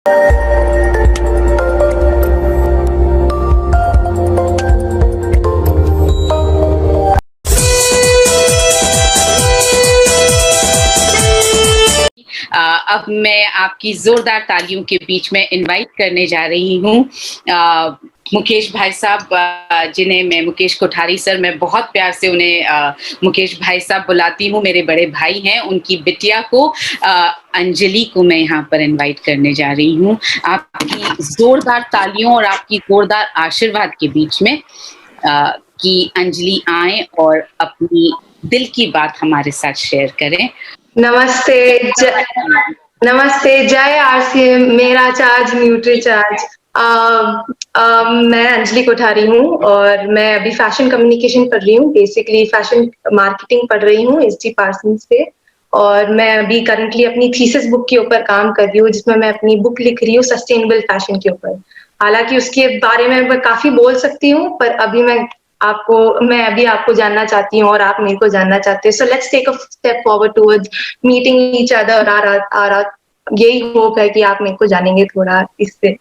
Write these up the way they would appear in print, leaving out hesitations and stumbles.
अब मैं आपकी ज़ोरदार तालियों के बीच में इनवाइट करने जा रही हूँ मुकेश भाई साहब, जिन्हें मैं मुकेश कोठारी सर, मैं बहुत प्यार से उन्हें मुकेश भाई साहब बुलाती हूँ। मेरे बड़े भाई हैं, उनकी बिटिया को अंजलि को मैं यहाँ पर इनवाइट करने जा रही हूँ। आपकी ज़ोरदार तालियों और आपकी ज़ोरदार आशीर्वाद के बीच में कि अंजलि आए और अपनी दिल की बात हमारे साथ शेयर करें। नमस्ते, नमस्ते, जय आरसीएम, मेरा चार्ज न्यूट्री चार्ज। मैं अंजलि कोठारी हूँ और मैं अभी फैशन कम्युनिकेशन पढ़ रही हूँ, बेसिकली फैशन मार्केटिंग पढ़ रही हूँ एसटी पार्सन्स से। और मैं अभी करंटली अपनी थीसिस बुक के ऊपर काम कर रही हूँ, जिसमें मैं अपनी बुक लिख रही हूँ सस्टेनेबल फैशन के ऊपर। हालांकि उसके बारे में मैं काफी बोल सकती हूँ, पर अभी मैं अभी आपको जानना चाहती हूँ और आप मेरे को जानना चाहते हैं। So let's take a step forward towards meeting each other. और यही होप है कि आप मेरे को जानेंगे थोड़ा इससे।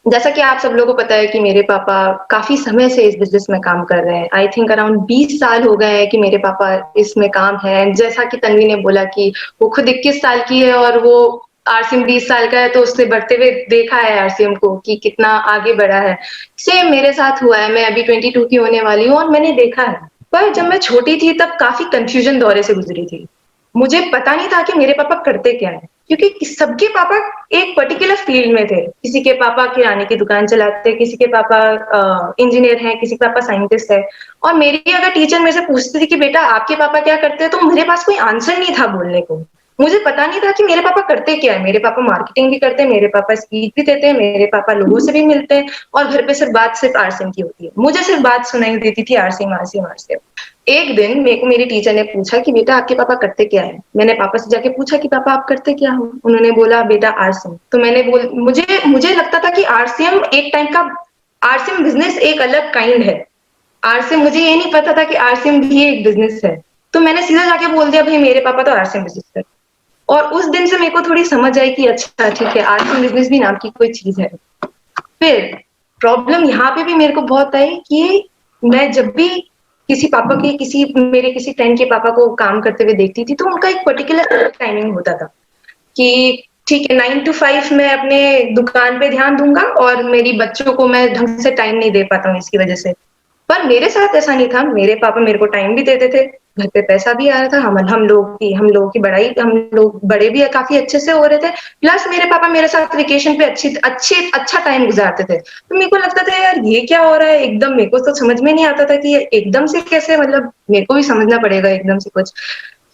जैसा कि आप सब लोगों को पता है कि मेरे पापा काफी समय से इस बिजनेस में काम कर रहे हैं। आई थिंक अराउंड 20 साल हो गए हैं कि मेरे पापा इसमें काम है। जैसा कि तन्वी ने बोला कि वो खुद 21 साल की है और वो आरसीएम 20 साल का है, तो उसने बढ़ते हुए देखा है आरसीएम को कि कितना आगे बढ़ा है। सेम मेरे साथ हुआ है, मैं अभी 22 की होने वाली हूँ और मैंने देखा है। पर जब मैं छोटी थी तब काफी कंफ्यूजन दौरे से गुजरी थी। मुझे पता नहीं था कि मेरे पापा करते क्या है, क्योंकि सबके पापा एक पर्टिकुलर फील्ड में थे। किसी के पापा किराने की दुकान चलाते, किसी के पापा इंजीनियर हैं, किसी के पापा साइंटिस्ट है। और मेरी अगर टीचर मेरे से पूछती थी कि बेटा आपके पापा क्या करते हैं, तो मेरे पास कोई आंसर नहीं था बोलने को। मुझे पता नहीं था कि मेरे पापा करते क्या है। मेरे पापा मार्केटिंग भी करते हैं, मेरे पापा स्पीच भी देते हैं, मेरे पापा लोगों से भी मिलते हैं और घर पे सिर्फ बात सिर्फ आरसीएम की होती है। मुझे सिर्फ बात सुनाई देती थी आरसीएम आरसीएम आरसीएम। एक दिन मेरे को मेरी टीचर ने पूछा कि बेटा आपके पापा करते क्या है। मैंने पापा से जाके पूछा कि पापा आप करते क्या हो। उन्होंने बोला बेटा आरसीएम। तो मुझे लगता था कि आरसीएम एक टाइम का आरसीएम बिजनेस एक अलग काइंड है। आरसीएम, मुझे ये नहीं पता था कि आरसीएम भी एक बिजनेस है। तो मैंने सीधा जाके बोल दिया भाई मेरे पापा तो आरसीएम बिजनेस है। और उस दिन से मेरे को थोड़ी समझ आई कि अच्छा ठीक है, आरसीएम बिजनेस भी नाम की कोई चीज है। फिर प्रॉब्लम यहाँ पे भी मेरे को बहुत आई कि मैं जब भी मेरे किसी फ्रेंड के पापा को काम करते हुए देखती थी, तो उनका एक पर्टिकुलर टाइमिंग होता था कि ठीक है 9 to 5 मैं अपने दुकान पे ध्यान दूंगा और मेरी बच्चों को मैं ढंग से टाइम नहीं दे पाता हूँ इसकी वजह से। पर मेरे साथ ऐसा नहीं था। मेरे पापा मेरे को टाइम भी देते थे, घर पे पैसा भी आ रहा था, हम लोगों की बड़ाई, हम लोग बड़े भी काफी अच्छे से हो रहे थे। प्लस मेरे पापा मेरे साथ वेकेशन पे अच्छा टाइम गुजारते थे। तो मेरे को लगता था यार ये क्या हो रहा है एकदम। मेरे को तो समझ में नहीं आता था कि ये एकदम से कैसे, मतलब मेरे को भी समझना पड़ेगा एकदम से कुछ।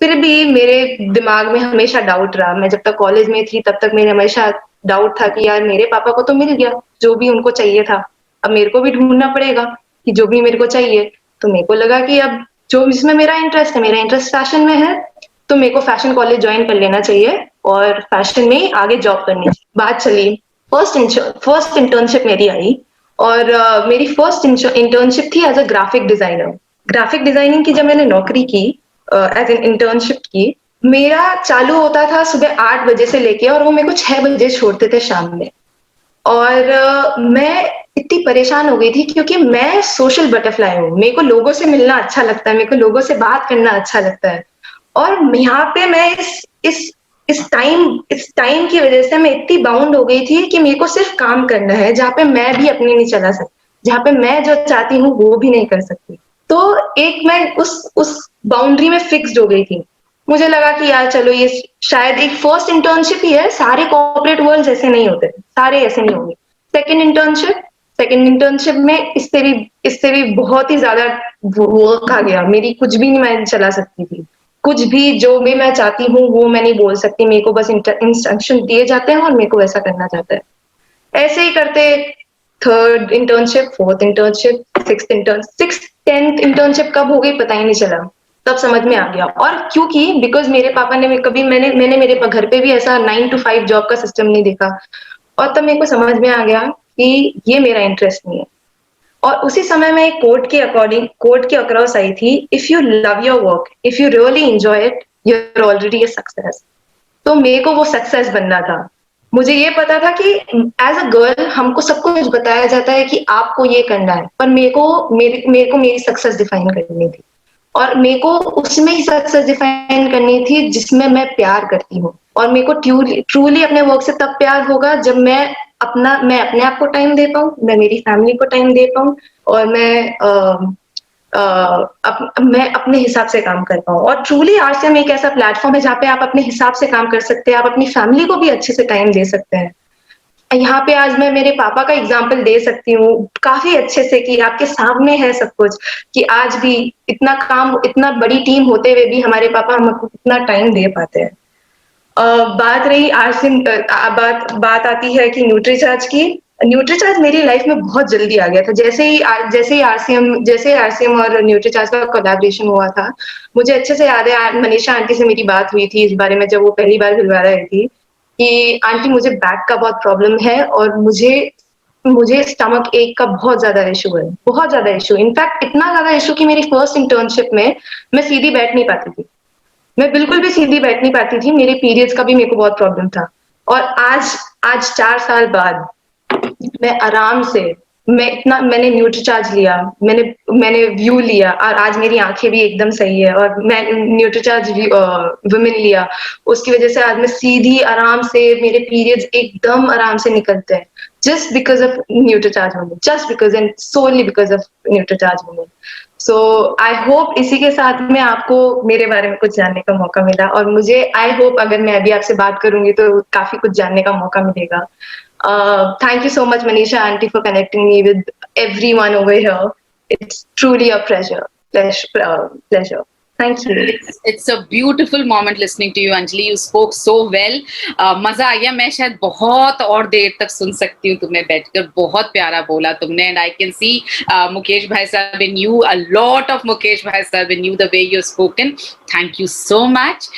फिर भी मेरे दिमाग में हमेशा डाउट रहा। मैं जब तक कॉलेज में थी तब तक मेरे हमेशा डाउट था कि यार मेरे पापा को तो मिल गया जो भी उनको चाहिए था, अब मेरे को भी ढूंढना पड़ेगा कि जो भी मेरे को चाहिए। तो मेरे को लगा कि अब जो जिसमें मेरा इंटरेस्ट फैशन में है, तो मेरे को फैशन कॉलेज ज्वाइन कर लेना चाहिए और फैशन में आगे जॉब करनी चाहिए। बात चली, फर्स्ट इंटर्नशिप मेरी आई और मेरी फर्स्ट इंटर्नशिप थी as a graphic designer. Graphic designing की जब मैंने नौकरी की एज एन इंटर्नशिप की, मेरा चालू होता था सुबह 8 बजे से लेके और वो मेरे को 6 बजे छोड़ते थे शाम में। और मैं इतनी परेशान हो गई थी क्योंकि मैं सोशल बटरफ्लाई हूँ। मेरे को लोगों से मिलना अच्छा लगता है, मेरे को लोगों से बात करना अच्छा लगता है। और यहाँ पे मैं इस टाइम की वजह से मैं इतनी बाउंड हो गई थी कि मेरे को सिर्फ काम करना है, जहाँ पे मैं भी अपनी नहीं चला सकती, जहाँ पे मैं जो चाहती हूँ वो भी नहीं कर सकती। तो एक मैं उस बाउंड्री में फिक्स्ड हो गई थी। मुझे लगा कि यार चलो ये शायद एक फर्स्ट इंटर्नशिप ही है, सारे कॉर्पोरेट वर्ल्ड ऐसे नहीं होते, सारे ऐसे नहीं होंगे। सेकंड इंटर्नशिप में इससे भी बहुत ही ज्यादा वर्क आ गया। मेरी कुछ भी नहीं मैं चला सकती थी, कुछ भी जो भी मैं चाहती हूँ वो मैं नहीं बोल सकती। मेरे को बस इंस्ट्रक्शन दिए जाते हैं और मेरे को वैसा करना चाहता है। ऐसे ही करते third internship, fourth internship, six 10th internship कब हो गई पता ही नहीं चला। तब समझ में आ गया। और क्योंकि बिकॉज मेरे पापा ने कभी मैंने मेरे घर पे भी ऐसा 9 to 5 जॉब का सिस्टम नहीं देखा। और तब मेरे को समझ में आ गया कि ये मेरा इंटरेस्ट नहीं है। और उसी समय में एक कोर्ट के अक्रॉस आई थी, if you love your work, if you really enjoy it, you are already a success. तो मेरे को वो सक्सेस बनना था। मुझे ये पता था कि एज अ गर्ल हमको सब कुछ बताया जाता है कि आपको ये करना है, पर मेरे को मेरी सक्सेस डिफाइन करनी थी, और मेरे को उसमें ही सक्सेस डिफाइन करनी थी जिसमें मैं प्यार करती हूँ। और मेरे को ट्रूली अपने वर्क से तब प्यार होगा जब मैं अपने आप को टाइम दे पाऊँ, मैं मेरी फैमिली को टाइम दे पाऊँ, और मैं अपने हिसाब से काम कर पाऊँ। और ट्रूली आरसीएम एक ऐसा प्लेटफॉर्म है जहाँ पे आप अपने हिसाब से काम कर सकते हैं, आप अपनी फैमिली को भी अच्छे से टाइम दे सकते हैं। यहाँ पे आज मैं मेरे पापा का एग्जाम्पल दे सकती हूँ काफी अच्छे से, कि आपके सामने है सब कुछ, कि आज भी इतना काम, इतना बड़ी टीम होते हुए भी हमारे पापा हमको इतना टाइम दे पाते हैं। बात रही आरसीएम, बात बात आती है कि न्यूट्रीचार्ज की। न्यूट्रीचार्ज मेरी लाइफ में बहुत जल्दी आ गया था, जैसे ही आरसीएम और न्यूट्रीचार्ज का कोलैबोरेशन हुआ था। मुझे अच्छे से याद है, मनीषा आंटी से मेरी बात हुई थी इस बारे में जब वो पहली बार भिलवा रही थी, कि आंटी मुझे बैक का बहुत प्रॉब्लम है, और मुझे मुझे स्टमक एक का बहुत ज्यादा इशू है, बहुत ज्यादा इशू, इनफैक्ट इतना ज्यादा इशू कि मेरी फर्स्ट इंटर्नशिप में मैं सीधी बैठ नहीं पाती थी, मैं बिल्कुल भी सीधी बैठ नहीं पाती थी, मेरे पीरियड्स का भी मेरे को बहुत प्रॉब्लम था। और आज आज 4 साल बाद मैं आराम से, मैंने न्यूट्रीचार्ज लिया, मैंने व्यू लिया, और आज मेरी आंखें भी एकदम सही है, और मैं न्यूट्रीचार्ज वुमेन लिया, उसकी वजह से आज मैं सीधी आराम से, मेरे पीरियड्स एकदम आराम से निकलते हैं, just because of Nutricharge women, just because and solely because of Nutricharge women. So I hope इसी के साथ में आपको मेरे बारे में कुछ जानने का मौका मिला, और मुझे आई होप अगर मैं अभी आपसे बात करूंगी तो काफी कुछ जानने का मौका मिलेगा। Thank you so much, Manisha Auntie, for connecting me with everyone over here. It's truly a pleasure. Thank you. It's a beautiful moment listening to you, Anjali. You spoke so well. मजा आ गया, मैं शायद बहुत और देर तक सुन सकती हूँ तुम्हें बैठकर, बहुत प्यारा बोला तुमने, and I can see Mukesh Bhai Sahab in you, a lot of Mukesh Bhai Sahab in you, the way you've spoken. Thank you so much.